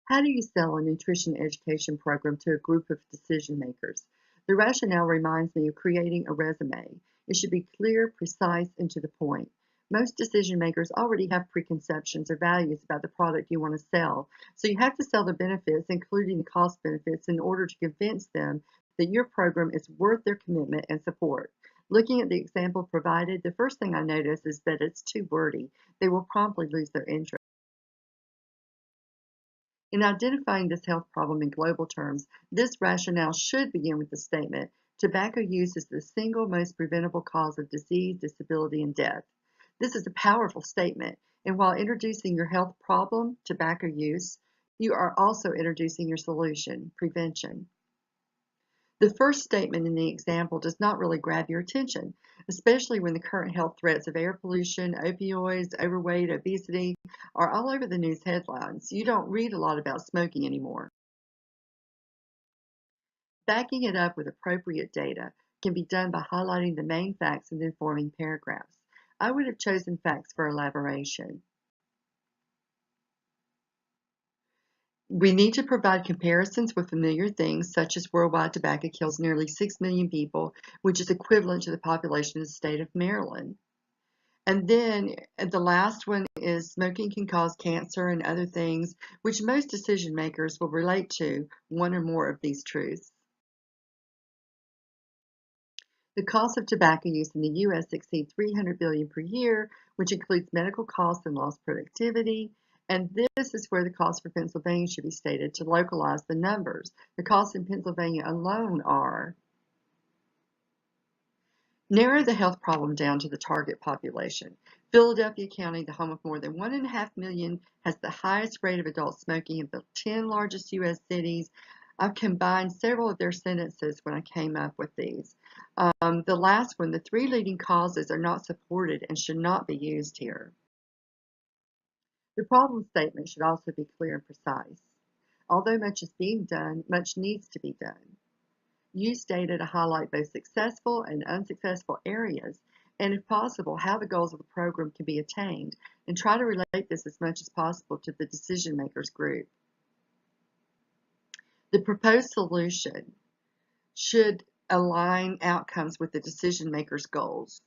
How do you sell a nutrition education program to a group of decision makers? The rationale reminds me of creating a resume. It should be clear, precise, and to the point. Most decision makers already have preconceptions or values about the product you want to sell, so you have to sell the benefits, including the cost benefits, in order to convince them that your program is worth their commitment and support. Looking at the example provided, the first thing I notice is that it's too wordy. They will promptly lose their interest. In identifying this health problem in global terms, this rationale should begin with the statement, tobacco use is the single most preventable cause of disease, disability, and death. This is a powerful statement, and while introducing your health problem, tobacco use, you are also introducing your solution, prevention. The first statement in the example does not really grab your attention, especially when the current health threats of air pollution, opioids, overweight, obesity are all over the news headlines. You don't read a lot about smoking anymore. Backing it up with appropriate data can be done by highlighting the main facts and then forming paragraphs. I would have chosen facts for elaboration. We need to provide comparisons with familiar things, such as worldwide tobacco kills nearly 6 million people, which is equivalent to the population of the state of Maryland. And then the last one is smoking can cause cancer and other things, which most decision makers will relate to one or more of these truths. The cost of tobacco use in the U.S. exceeds $300 billion per year, which includes medical costs and lost productivity. And this is where the cost for Pennsylvania should be stated to localize the numbers. The costs in Pennsylvania alone are: narrow the health problem down to the target population. Philadelphia County, the home of more than 1.5 million, has the highest rate of adult smoking of the 10 largest U.S. cities. I've combined several of their sentences when I came up with these. The last one, the three leading causes are not supported and should not be used here. The problem statement should also be clear and precise. Although much is being done, much needs to be done. Use data to highlight both successful and unsuccessful areas, and if possible, how the goals of the program can be attained, and try to relate this as much as possible to the decision makers group. The proposed solution should align outcomes with the decision makers' goals.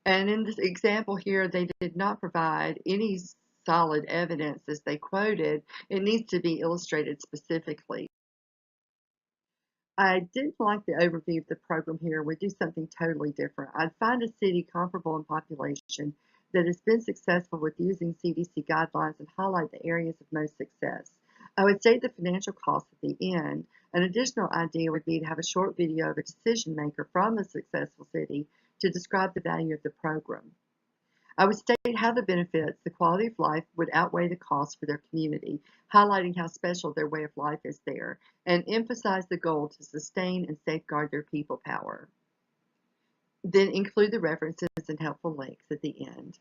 And in this example here, they did not provide any solid evidence as they quoted. It needs to be illustrated specifically. I didn't like the overview of the program here. We'd do something totally different. I'd find a city comparable in population that has been successful with using CDC guidelines and highlight the areas of most success. I would state the financial cost at the end. An additional idea would be to have a short video of a decision maker from the successful city to describe the value of the program. I would state how the benefits, the quality of life, would outweigh the cost for their community, highlighting how special their way of life is there, and emphasize the goal to sustain and safeguard their people power. Then include the references and helpful links at the end.